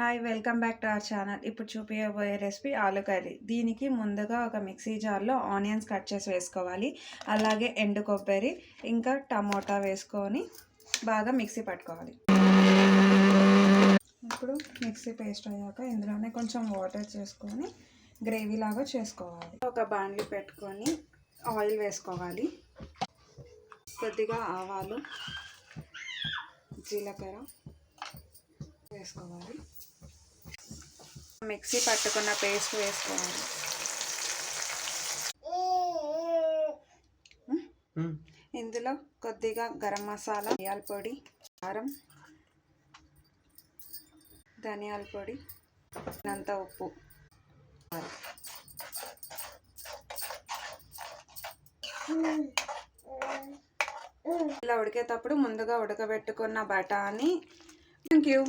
Hi welcome back to our channel. ఇప్పుడు చూపించబోయే recipe ఆలు కర్రీ. దీనికి ముందుగా ఒక మిక్సీ జార్లో ఆనియన్స్ కట్ చేసి వేసుకోవాలి. అలాగే ఎండు కొబ్బరి ఇంకా టమోటా వేసుకొని బాగా మిక్సీ పట్టుకోవాలి. ఇప్పుడు మిక్సీ పేస్ట్ అయ్యాక ఇందులోనే కొంచెం వాటర్ చేసుకొని గ్రేవీ లాగా చేసుకోవాలి. ఒక బాండ్లీ పెట్టుకొని ఆయిల్ వేసుకోవాలి. కొద్దిగా ఆవాలు, జీలకర్ర వేసుకోవాలి. మిక్సీ పట్టుకున్న పేస్ట్ వేసుకోవాలి. ఇందులో కొద్దిగా గరం మసాలా, ధనియాల పొడి, కారం, ధనియాల పొడి, అంత ఉప్పు. ఇలా ఉడికేటప్పుడు ముందుగా ఉడకబెట్టుకున్న బఠానీ. Thank you.